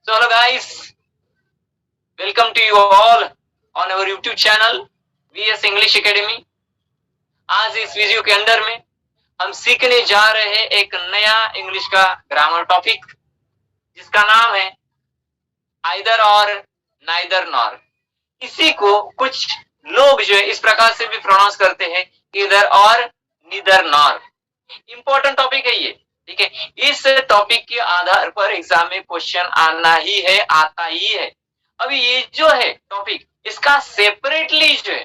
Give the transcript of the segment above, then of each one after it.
So hello guys, welcome to you all on our YouTube channel VS English Academy। आज इस video के अंदर में हम सीखने जा रहे हैं एक नया इंग्लिश का ग्रामर टॉपिक जिसका नाम है आइदर और नाइदर नॉर। इसी को कुछ लोग जो है इस प्रकार से भी प्रोनाउंस करते हैं इधर और नीदर नॉर। इंपॉर्टेंट टॉपिक है ये, ठीक है। इस टॉपिक के आधार पर एग्जाम में क्वेश्चन आना ही है, आता ही है। अभी ये जो है टॉपिक, इसका सेपरेटली जो है,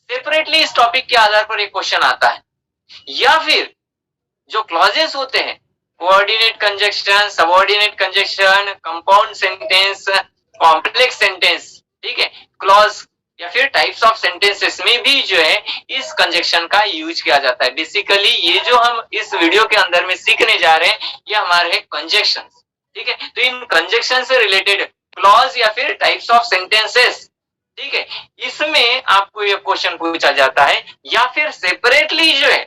सेपरेटली इस टॉपिक के आधार पर एक क्वेश्चन आता है, या फिर जो क्लॉजेस होते हैं coordinate conjunction, subordinate conjunction, compound sentence, complex sentence, ठीक है, क्लॉज या फिर टाइप्स ऑफ सेंटेंसेस में भी जो है इस कंजक्शन का यूज किया जाता है। बेसिकली ये जो हम इस वीडियो के अंदर में सीखने जा रहे हैं ये हमारे है कंजक्शंस, ठीक है। तो इन कंजक्शन से रिलेटेड क्लॉज या फिर टाइप्स ऑफ सेंटेंसेस, ठीक है, इसमें आपको ये क्वेश्चन पूछा जाता है, या फिर सेपरेटली जो है,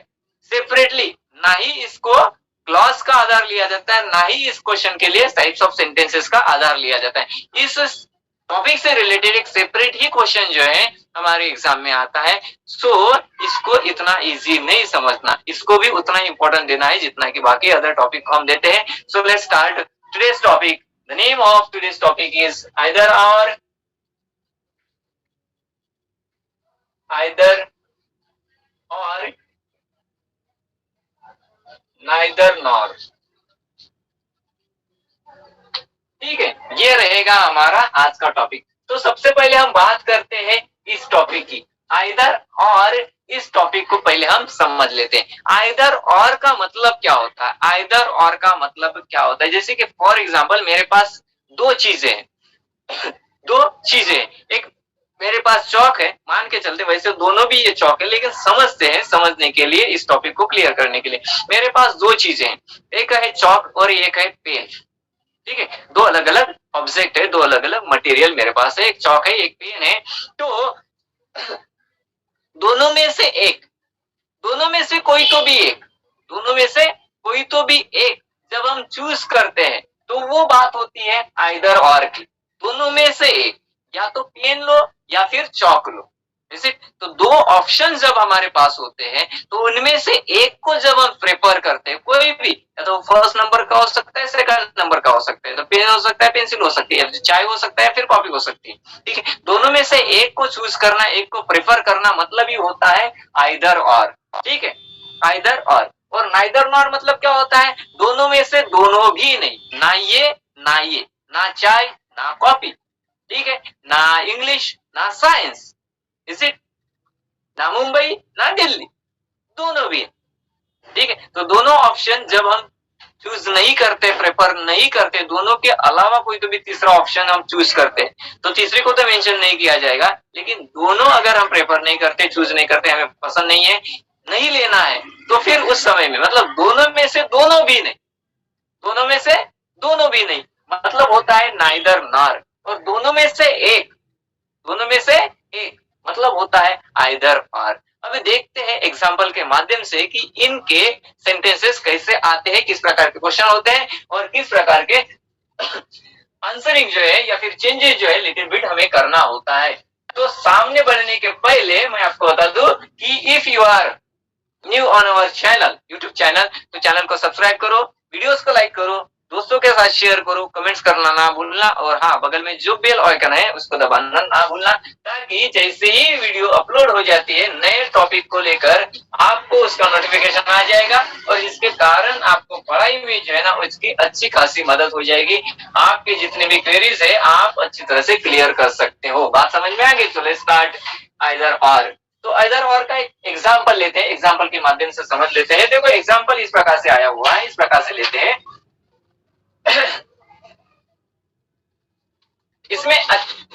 सेपरेटली ना ही इसको क्लॉज का आधार लिया जाता है, ना ही इस क्वेश्चन के लिए टाइप्स ऑफ सेंटेंसेस का आधार लिया जाता है। इस टॉपिक से रिलेटेड एक सेपरेट ही क्वेश्चन जो है हमारे एग्जाम में आता है। सो इसको इतना इजी नहीं समझना, इसको भी उतना इंपॉर्टेंट देना है जितना कि बाकी अदर टॉपिक को हम देते हैं। So let's start today's topic. The name of today's topic is either और, आइदर और नाइदर नॉर, ठीक है। ये रहेगा हमारा आज का टॉपिक। तो सबसे पहले हम बात करते हैं इस टॉपिक की, आइदर और। इस टॉपिक को पहले हम समझ लेते हैं। आइदर और का मतलब क्या होता है? आइदर और का मतलब क्या होता है? जैसे कि फॉर एग्जांपल मेरे पास दो चीजें हैं, दो चीजें, एक मेरे पास चौक है, मान के चलते, वैसे दोनों भी ये चौक है, लेकिन समझते हैं, समझने के लिए, इस टॉपिक को क्लियर करने के लिए। मेरे पास दो चीजें हैं, एक है चौक और एक है पेन, ठीक है। दो अलग अलग ऑब्जेक्ट है, दो अलग अलग मटेरियल मेरे पास है, एक चौक है एक पेन है। तो दोनों में से एक, दोनों में से कोई तो भी एक, दोनों में से कोई तो भी एक जब हम चूज करते हैं तो वो बात होती है आइदर और की। दोनों में से एक, या तो पेन लो या फिर चौक लो, जैसे। तो दो ऑप्शन जब हमारे पास होते हैं तो उनमें से एक को जब हम प्रेफर करते हैं, कोई भी, या तो फर्स्ट नंबर का हो सकता है, सेकंड नंबर का हो सकता है, तो पेन हो सकता है, पेंसिल हो सकती है, चाय हो सकता है, फिर कॉफी हो सकती है, ठीक है। दोनों में से एक को चूज करना, एक को प्रेफर करना, मतलब ही होता है आइदर और, ठीक है, आइदर और। और नाइदर नॉर मतलब क्या होता है? दोनों में से दोनों भी नहीं, ना ये ना ये, ना चाय ना कॉफी, ठीक है, ना इंग्लिश ना साइंस, इज इट, ना मुंबई ना दिल्ली, दोनों भी, ठीक है। तो दोनों ऑप्शन जब हम चूज नहीं करते, प्रेफर नहीं करते, दोनों के अलावा कोई तो भी तीसरा ऑप्शन हम चूज करते हैं, तो तीसरे को तो मेंशन नहीं किया जाएगा, लेकिन दोनों अगर हम प्रेफर नहीं करते, चूज नहीं करते, हमें पसंद नहीं है, नहीं लेना है, तो फिर उस समय में मतलब दोनों में से दोनों भी नहीं, दोनों में से दोनों भी नहीं मतलब होता है नाइदर नॉर। और दोनों में से एक, दोनों में से एक मतलब होता है आइदर और। अभी देखते हैं एग्जांपल के माध्यम से कि इनके सेंटेंसेस कैसे आते हैं, किस प्रकार के क्वेश्चन होते हैं और किस प्रकार के आंसरिंग जो है या फिर चेंजेस जो है लिटिल बिट हमें करना होता है। तो सामने बढ़ने के पहले मैं आपको बता दूं कि if you are new on our channel, YouTube channel, तो चैनल को सब्सक्राइब करो, वीडियोस को लाइक करो, दोस्तों के साथ शेयर करो, कमेंट्स करना ना भूलना, और हाँ, बगल में जो बेल आइकन है उसको दबाना ना भूलना, ताकि जैसे ही वीडियो अपलोड हो जाती है नए टॉपिक को लेकर आपको उसका नोटिफिकेशन आ जाएगा, और इसके कारण आपको पढ़ाई में जो है ना उसकी अच्छी खासी मदद हो जाएगी। आपके जितने भी क्वेरीज है आप अच्छी तरह से क्लियर कर सकते हो। बात समझ में आ गई? तो लेट्स स्टार्ट आइदर और। तो आइदर और का एक एग्जाम्पल लेते हैं, एग्जाम्पल के माध्यम से समझ लेते हैं। देखो एग्जाम्पल इस प्रकार से आया हुआ है, इस प्रकार से लेते हैं। इसमें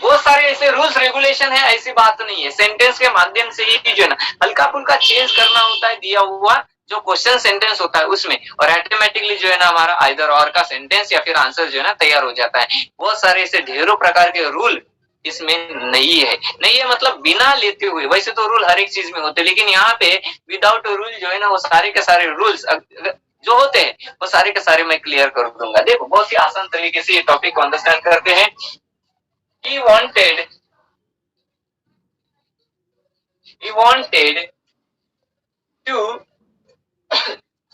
बहुत सारे ऐसे रूल्स रेगुलेशन है, ऐसी बात नहीं है, सेंटेंस के माध्यम से ही जो है ना हल्का फुल्का चेंज करना होता है दिया हुआ जो क्वेश्चन सेंटेंस होता है उसमें, और ऑटोमेटिकली जो है ना हमारा आइदर और का सेंटेंस या फिर आंसर जो है ना तैयार हो जाता है। बहुत सारे ऐसे ढेरों प्रकार के रूल इसमें नहीं है, नहीं है मतलब बिना लेते हुए। वैसे तो रूल हर एक चीज में होते हैं, लेकिन यहाँ पे विदाउट रूल जो है ना वो सारे के सारे रूल्स जो होते हैं वो सारे के सारे मैं क्लियर कर दूंगा। देखो बहुत ही आसान तरीके से ये टॉपिक को अंडरस्टैंड करते हैं। he wanted he wanted to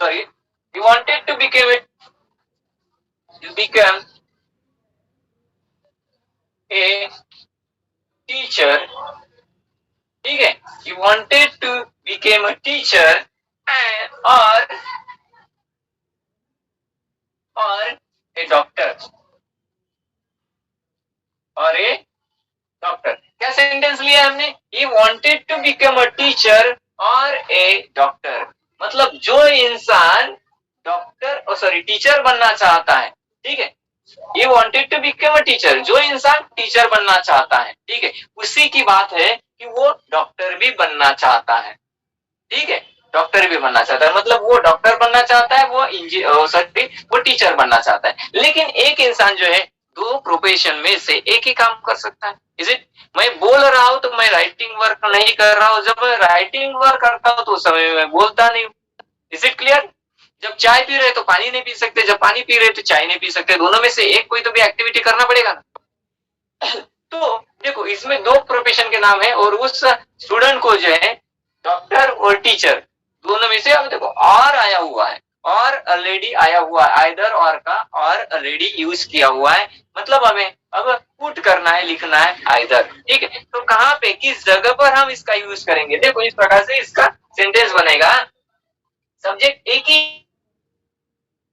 sorry he wanted to become a teacher, ठीक है। he wanted to become a teacher and or a doctor और ए डॉक्टर। क्या सेंटेंस लिया हमने? he wanted to become a teacher और ए doctor, मतलब जो इंसान डॉक्टर सॉरी टीचर बनना चाहता है, ठीक है। he wanted to become a teacher, जो इंसान टीचर बनना चाहता है, ठीक है, उसी की बात है कि वो डॉक्टर भी बनना चाहता है, ठीक है। डॉक्टर भी बनना चाहता है मतलब वो डॉक्टर बनना चाहता है, वो टीचर बनना चाहता है। लेकिन एक इंसान जो है दो प्रोफेशन में से एक ही काम कर सकता है। Is it? मैं बोल रहा हूं तो मैं राइटिंग वर्क नहीं कर रहा हूं, जब मैं राइटिंग वर्क करता हूं तो उस समय मैं बोलता नहीं हूं। Is it clear? जब चाय पी रहे तो पानी नहीं पी सकते, जब पानी पी रहे तो चाय नहीं पी सकते, दोनों में से एक कोई तो भी एक्टिविटी करना पड़ेगा ना। तो देखो इसमें दो प्रोफेशन के नाम है और उस स्टूडेंट को जो है डॉक्टर और टीचर दोनों में से, अब देखो और आया हुआ है, और ऑलरेडी आया हुआ है, आइदर और का और ऑलरेडी यूज किया हुआ है, मतलब हमें अब पुट करना है, लिखना है आइदर, ठीक है। तो कहाँ पे किस जगह पर हम इसका यूज करेंगे? देखो इस प्रकार से इसका सेंटेंस बनेगा। सब्जेक्ट एक ही,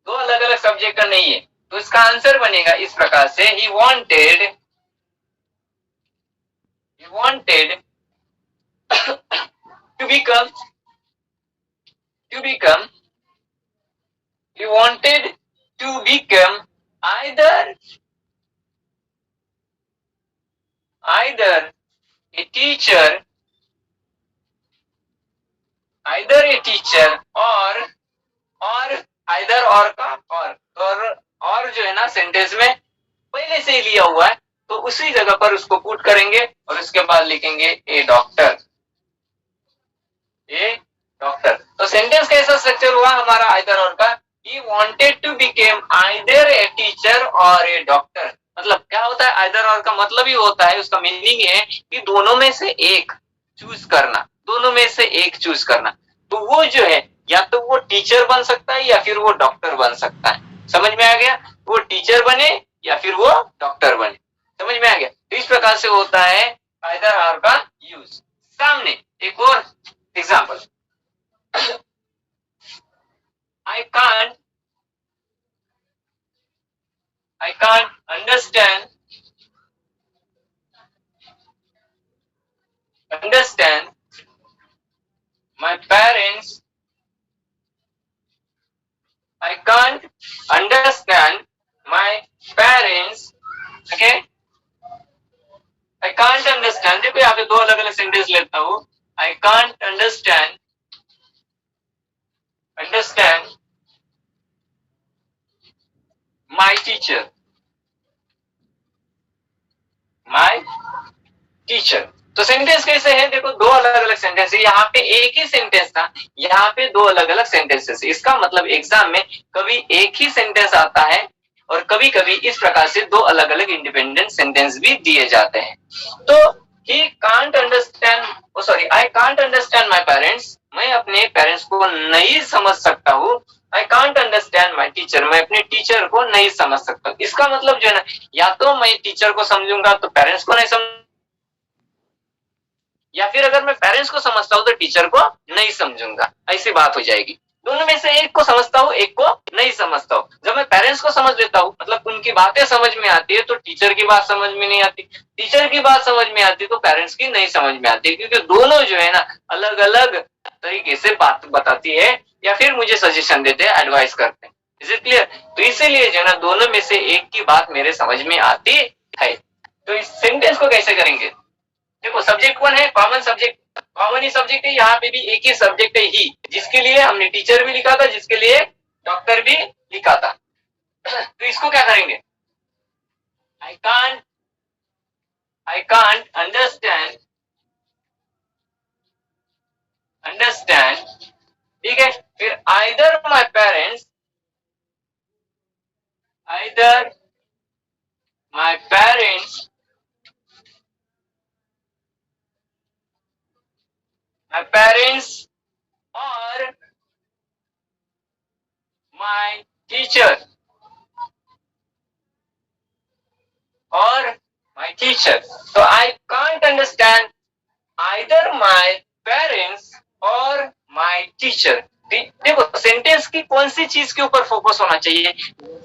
दो अलग अलग सब्जेक्ट का नहीं है, तो इसका आंसर बनेगा इस प्रकार से, ही wanted to become he wanted to become either a teacher और either और का और जो है ना सेंटेंस में पहले से ही लिया हुआ है, तो उसी जगह पर उसको पुट करेंगे और उसके बाद लिखेंगे ए डॉक्टर। तो सेंटेंस कैसा स्ट्रक्चर हुआ हमारा आइदर और का? he wanted to become either a teacher or a doctor। मतलब क्या होता है आइदर और का? मतलब ही होता है, उसका मीनिंग है कि दोनों में से एक चूज करना, दोनों में से एक चूज करना। तो वो जो है या तो वो टीचर बन सकता है या फिर वो डॉक्टर बन सकता है। समझ में आ गया? वो टीचर बने या फिर वो डॉक्टर बने। समझ में आ गया? तो इस प्रकार से होता है आइदर और का यूज। सामने एक और example, I can't understand my parents I can't understand my parents okay I can't understand, देखो यहाँ पे दो अलग अलग सेंटेंस लेता हूँ। I can't understand my teacher। तो सेंटेंस कैसे है? देखो दो अलग अलग सेंटेंस है, यहाँ पे एक ही सेंटेंस था, यहाँ पे दो अलग अलग सेंटेंसेस। इसका मतलब एग्जाम में कभी एक ही सेंटेंस आता है और कभी कभी इस प्रकार से दो अलग अलग इंडिपेंडेंट सेंटेंस भी दिए जाते हैं। तो he can't understand I can't understand my parents, मैं अपने पेरेंट्स को नहीं समझ सकता हूँ। I can't understand my teacher, मैं अपने टीचर को नहीं समझ सकता। इसका मतलब जो है ना, या तो मैं टीचर को समझूंगा तो पेरेंट्स को नहीं समझ, या फिर अगर मैं पेरेंट्स को समझता हूँ तो टीचर को नहीं समझूंगा, ऐसी बात हो जाएगी। दोनों में से एक को समझता हूँ, एक को नहीं समझता हूँ। जब मैं पेरेंट्स को समझ लेता हूँ मतलब उनकी बातें समझ में आती है, तो टीचर की बात समझ में नहीं आती, टीचर की बात समझ में आती तो पेरेंट्स की नहीं समझ में आती, क्योंकि दोनों जो है ना अलग अलग तरीके से बात बताती है या फिर मुझे सजेशन देते हैं, एडवाइस करते हैं। Is it clear? तो इसीलिए जो है ना दोनों में से एक की बात मेरे समझ में आती है। तो इस सेंटेंस को कैसे करेंगे? देखो सब्जेक्ट कौन है? कॉमन सब्जेक्ट, कॉमन ही सब्जेक्ट है, यहाँ पे भी एक ही सब्जेक्ट है ही, जिसके लिए हमने टीचर भी लिखा था, जिसके लिए डॉक्टर भी लिखा था। तो इसको क्या करेंगे? I can't understand, ठीक है। फिर either my parents either my parents और my teacher So I can't understand either my parents or my teacher. देखो सेंटेंस की कौन सी चीज के ऊपर फोकस होना चाहिए?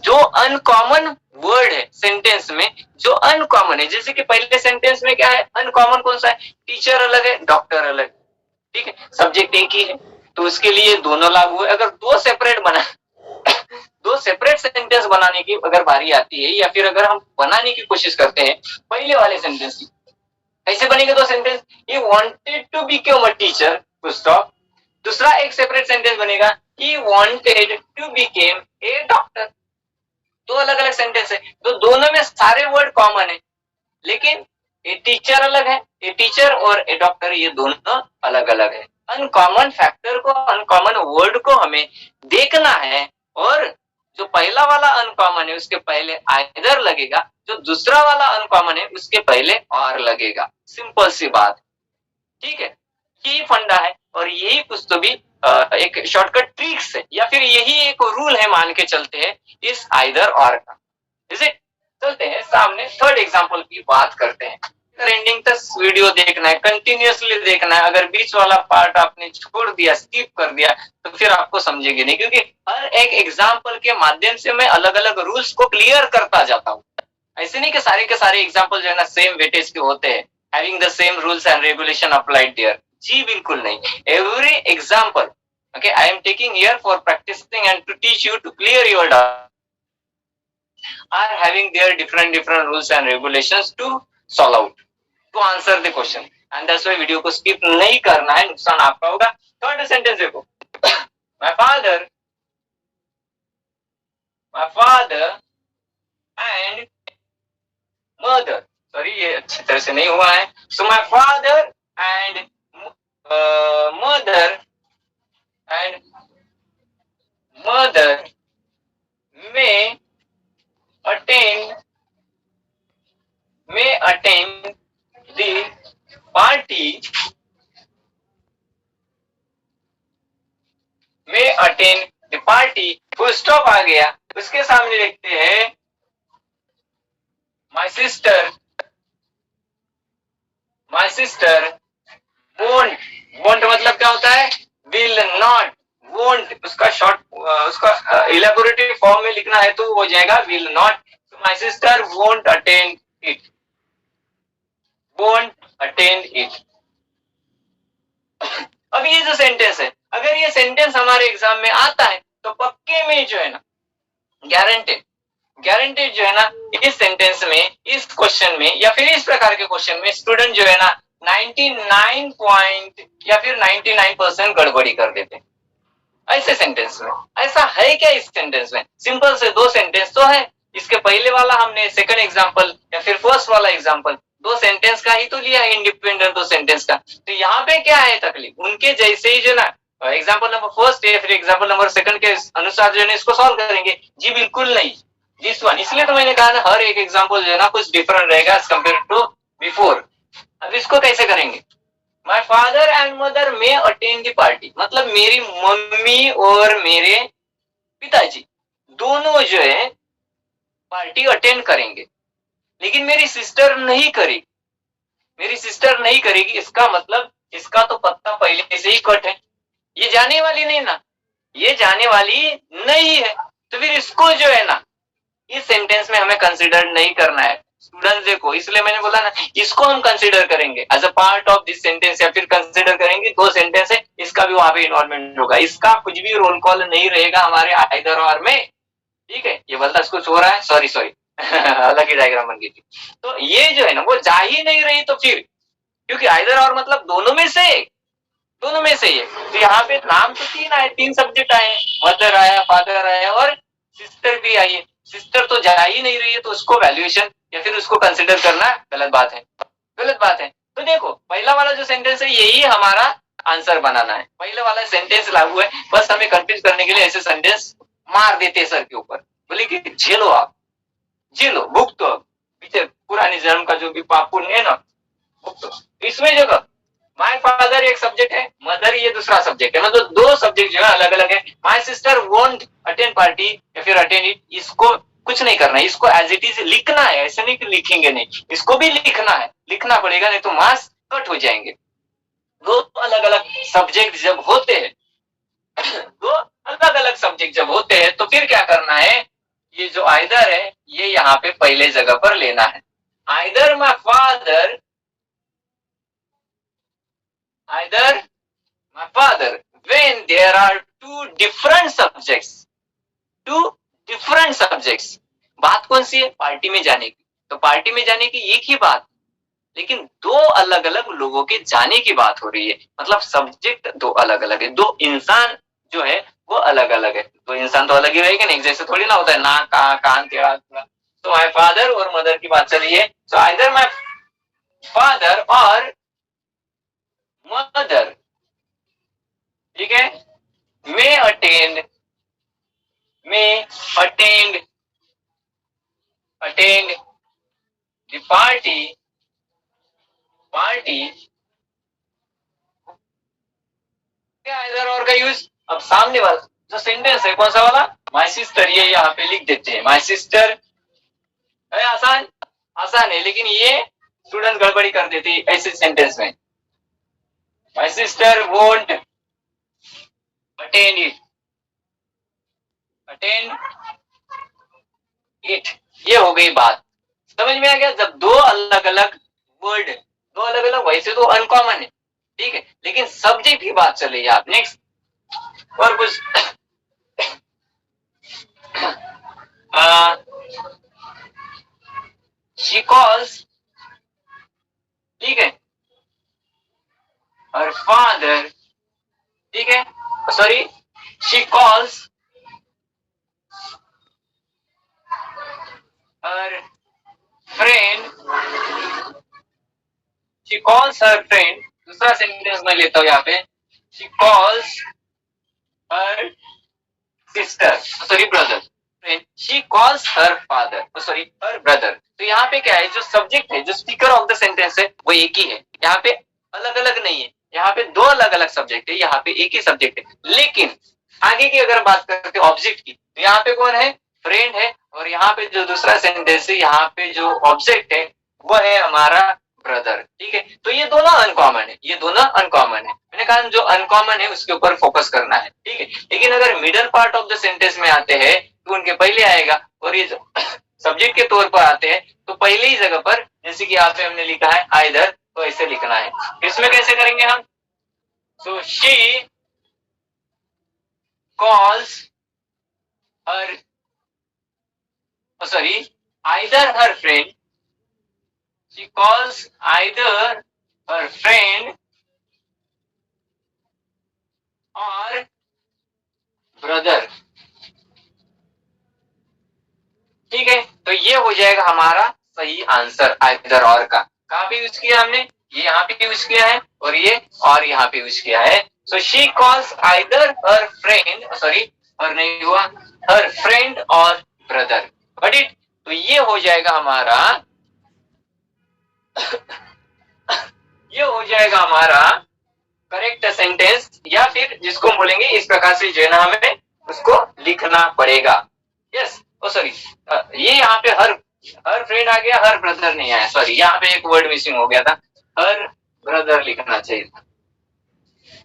जो अनकॉमन वर्ड है सेंटेंस में, जो अनकॉमन है, जैसे कि पहले सेंटेंस में क्या है, अनकॉमन कौन सा है? टीचर अलग है, डॉक्टर अलग, ठीक है, सब्जेक्ट एक ही है, तो उसके लिए दोनों लागू है। अगर दो सेपरेट सेंटेंस बनाने की अगर बारी आती है, या फिर अगर हम बनाने की कोशिश करते हैं पहले वाले सेंटेंस की, कैसे बनेंगे दो sentence? He wanted to become a teacher, full stop. दूसरा एक सेपरेट सेंटेंस बनेगा, he wanted to become a doctor. दो अलग अलग सेंटेंस है, तो दोनों में सारे वर्ड कॉमन है, लेकिन ए टीचर अलग है, ए टीचर और ए डॉक्टर ये दोनों अलग अलग है। अनकॉमन फैक्टर को, अनकॉमन वर्ड को हमें देखना है, और जो पहला वाला अनकॉमन है उसके पहले आइदर लगेगा, जो दूसरा वाला अनकॉमन है उसके पहले और लगेगा। सिंपल सी बात, ठीक है, यही फंडा है, और यही कुछ तो भी एक शॉर्टकट ट्रिक्स है, या फिर यही एक रूल है मान के चलते हैं इस आइदर और का। जैसे चलते हैं सामने थर्ड एग्जांपल की बात करते हैं। एंडिंग तक वीडियो देखना है, कंटिन्यूअसली देखना है। अगर बीच वाला पार्ट आपने छोड़ दिया, स्किप कर दिया, तो फिर आपको समझेंगे नहीं, क्योंकि हर एक एग्जांपल के माध्यम से मैं अलग अलग रूल्स को क्लियर करता जाता हूँ। ऐसे नहीं कि सारे के सारे एग्जांपल जो है ना सेम वेटेज के होते हैं, having the same rules and regulation applied there. जी बिल्कुल नहीं। Every example, okay, I am taking here for practicing and to teach you to clear your doubt, are having their different rules and regulations to solve out, to answer the question, and that's why video को skip नहीं करना है, नुकसान आपका होगा। Third sentence देखो, my father and mother, sorry ये अच्छी तरह से नहीं हुआ है। So my father and mother may attend the party, full stop आ गया, उसके सामने लिखते हैं my sister won't मतलब क्या होता है? will not, won't उसका शॉर्ट, उसका इलेबोरेटिव फॉर्म में लिखना है तो हो जाएगा will not। so my sister won't attend it। अब ये जो सेंटेंस है, अगर ये सेंटेंस हमारे एग्जाम में आता है तो पक्के में जो है ना, गारंटेड जो है ना, इस सेंटेंस में, इस क्वेश्चन में, या फिर इस प्रकार के क्वेश्चन में स्टूडेंट जो है ना 99% गड़बड़ी कर देते हैं। ऐसे सेंटेंस में ऐसा है क्या? इस सेंटेंस में सिंपल से दो सेंटेंस तो है, इसके पहले वाला हमने सेकंड एग्जांपल या फिर फर्स्ट वाला एग्जांपल दो सेंटेंस का ही तो लिया है, इंडिपेंडेंट दो सेंटेंस का। तो यहाँ पे क्या है तकलीफ? उनके जैसे ही जो ना एग्जांपल नंबर फर्स्ट या फिर एग्जांपल नंबर सेकंड के अनुसार जो है इसको सॉल्व करेंगे। जी बिल्कुल नहीं, दिस वन। इसलिए तो मैंने कहा ना हर एक एग्जांपल जो है ना कुछ डिफरेंट रहेगा एज कम्पेयर टू बिफोर। अब इसको कैसे करेंगे? माई फादर एंड मदर में अटेंड द पार्टी, मतलब मेरी मम्मी और मेरे पिताजी दोनों जो है पार्टी अटेंड करेंगे, लेकिन मेरी सिस्टर नहीं करेगी। इसका मतलब इसका तो पत्ता पहले से ही कट है, ये जाने वाली नहीं ना, ये जाने वाली नहीं है, तो फिर इसको जो है ना इस सेंटेंस में हमें कंसिडर नहीं करना है। स्टूडेंट्स देखो, इसलिए मैंने बोला ना इसको हम कंसिडर करेंगे as a part of this sentence, या फिर कंसिडर करेंगे दो सेंटेंस है, इसका भी वहां पे इन्वॉल्वमेंट होगा, इसका कुछ भी रोल कॉल नहीं रहेगा हमारे आइदर और में। ठीक है, ये बल्दा कुछ हो रहा है, सॉरी अलग ही डायग्राम बन गई थी। तो ये जो है ना वो जा ही नहीं रही, तो फिर क्योंकि आइदर और मतलब दोनों में से एक, तो यहाँ पे नाम तो तीन आए, तीन सब्जेक्ट आए, मदर आया, फादर आया और सिस्टर भी आई है। सिस्टर तो जा ही नहीं रही है, तो उसको वैल्यूएशन या फिर उसको कंसिडर करना गलत बात है। तो देखो पहला वाला जो सेंटेंस है यही हमारा आंसर बनाना है, पहले वाला सेंटेंस लागू है, बस हमें कंफ्यूज करने के लिए ऐसे सेंटेंस मार देते हैं सर के ऊपर, बोले कि झेलो आप, जी लो, भुगतो, पीछे पुरानी जन्म का जो भी पाप पुण्य है ना, भुगतो। इसमें जो माय फादर एक सब्जेक्ट है, मदर ये दूसरा सब्जेक्ट है, मतलब दो सब्जेक्ट जो है अलग अलग है। My sister won't attend party या फिर अटेंड इट, इसको कुछ नहीं करना है, इसको एज इट इज लिखना है, ऐसे नहीं कि लिखेंगे नहीं, इसको भी लिखना है, लिखना पड़ेगा, नहीं तो मार्क्स कट हो जाएंगे। दो अलग अलग सब्जेक्ट जब होते हैं दो अलग अलग सब्जेक्ट जब होते हैं तो फिर क्या करना है, ये जो आइदर है ये यहाँ पे पहले जगह पर लेना है। Either my father, either my father when there are two different subjects, बात कौन सी है, पार्टी में जाने की, तो पार्टी में जाने की एक ही बात, लेकिन दो अलग अलग लोगों के जाने की बात हो रही है, मतलब सब्जेक्ट दो अलग अलग है, दो इंसान जो है वो अलग अलग है, तो इंसान तो अलग ही रहेगा नहीं, जैसे थोड़ी ना होता है ना कान टेढ़ा, तो माय फादर और मदर की बात चली है, तो आइदर माय फादर और मदर, ठीक है, may attend the party इधर और का यूज। अब सामने वाला जो सेंटेंस है कौन सा वाला, माय सिस्टर, ये यहाँ पे लिख देते हैं, माय सिस्टर आसान आसान है, लेकिन ये स्टूडेंट गड़बड़ी कर देते हैं ऐसे सेंटेंस में। My sister won't attend it, ये हो गई बात, समझ में आ गया। जब दो अलग अलग वर्ड, दो अलग अलग, वैसे तो अनकॉमन है, ठीक है, लेकिन सब्जेक्ट की बात चलेगी। आप नेक्स्ट और कुछ शी कॉल्स, ठीक है, और फादर, ठीक है, sorry, she calls her friend, she calls her friend, दूसरा सेंटेंस मैं लेता हूं यहाँ पे, she calls her sister, sorry brother, she calls her father, sorry her brother. तो यहाँ पे क्या है, जो सब्जेक्ट है, जो स्पीकर ऑफ द सेंटेंस है वो एक ही है, यहाँ पे अलग अलग नहीं है, यहाँ पे दो अलग अलग सब्जेक्ट है, यहाँ पे एक ही सब्जेक्ट है। लेकिन आगे की अगर बात करते हैं ऑब्जेक्ट की, तो यहाँ पे कौन है, फ्रेंड है, और यहाँ पे जो दूसरा सेंटेंस है, यहाँ पे जो ऑब्जेक्ट है वो है हमारा ब्रदर, ठीक है। तो ये दोनों अनकॉमन है, ये दोनों अनकॉमन है, मैंने कहा जो अनकॉमन है उसके ऊपर फोकस करना है, ठीक है। लेकिन अगर middle part of the sentence में आते हैं तो उनके पहले आएगा, और ये सब्जेक्ट के तौर पर आते हैं तो पहले ही जगह पर, जैसे कि यहाँ पे हमने लिखा है आइदर, तो ऐसे लिखना है। इसमें कैसे करेंगे हम, so she calls her, sorry, either her friend, she calls either her friend or brother, ठीक है। तो ये हो जाएगा हमारा सही आंसर आइदर और का। कहाँ पे यूज किया हमने, ये यहाँ पे यूज किया है, और ये और यहाँ पे यूज किया है। So she calls either her friend, sorry और नहीं हुआ, हर फ्रेंड और ब्रदर, बट इट, तो ये हो जाएगा हमारा ये हो जाएगा हमारा करेक्ट सेंटेंस, या फिर जिसको बोलेंगे इस प्रकार से जो है ना हमें उसको लिखना पड़ेगा। यस, ओ सॉरी, ये यहाँ पे हर फ्रेंड आ गया, हर ब्रदर नहीं आया, सॉरी यहाँ पे एक वर्ड मिसिंग हो गया था, हर ब्रदर लिखना चाहिए था।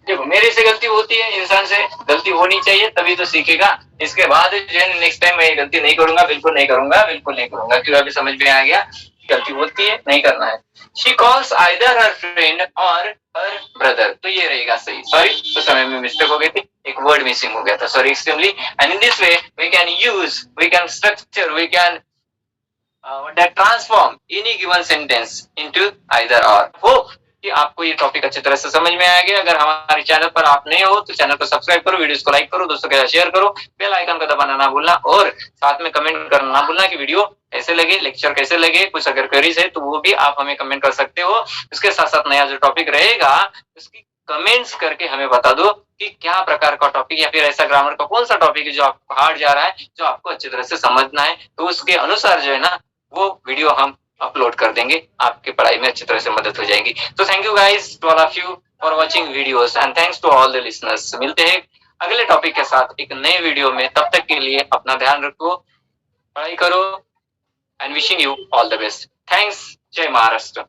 देखो मेरे से गलती होती है, इंसान से गलती होनी चाहिए तभी तो सीखेगा। इसके बाद जो है नेक्स्ट टाइम मैं गलती नहीं करूंगा, बिल्कुल नहीं करूंगा, बिल्कुल नहीं करूंगा, क्योंकि अभी समझ में आ गया गलती होती है, नहीं करना है। She calls either her friend और हर ब्रदर, तो ये रहेगा सही। सॉरी, तो समय में मिस्टेक हो गई थी, एक वर्ड मिसिंग हो गया था, sorry extremely. And in this way we can use, we can structure, we can transform any given sentence into either or. Hope कि आपको ये टॉपिक अच्छी तरह से समझ में आ गया। अगर हमारे चैनल पर आप नए हो तो चैनल को सब्सक्राइब करो, वीडियोस को लाइक करो, दोस्तों के साथ शेयर करो, बेल आइकन को दबाना ना भूलना, और साथ में कमेंट करना ना भूलना कि वीडियो कैसे लगे, लेक्चर कैसे लगे। कुछ अगर क्वेरीज है तो वो भी आप हमें कमेंट कर सकते हो। उसके साथ साथ नया जो टॉपिक रहेगा उसकी कमेंट्स करके हमें बता दो कि क्या प्रकार का टॉपिक या फिर ऐसा ग्रामर का कौन सा टॉपिक है जो आपको हार्ड जा रहा है, जो आपको अच्छी तरह से समझना है, तो उसके अनुसार जो है ना वो वीडियो हम अपलोड कर देंगे, आपकी पढ़ाई में अच्छी तरह से मदद हो जाएगी। तो thank you guys to all of you for watching videos and thanks to all the listeners. मिलते हैं अगले टॉपिक के साथ एक नए वीडियो में, तब तक के लिए अपना ध्यान रखो, पढ़ाई करो and wishing you all the best. Thanks. जय महाराष्ट्र।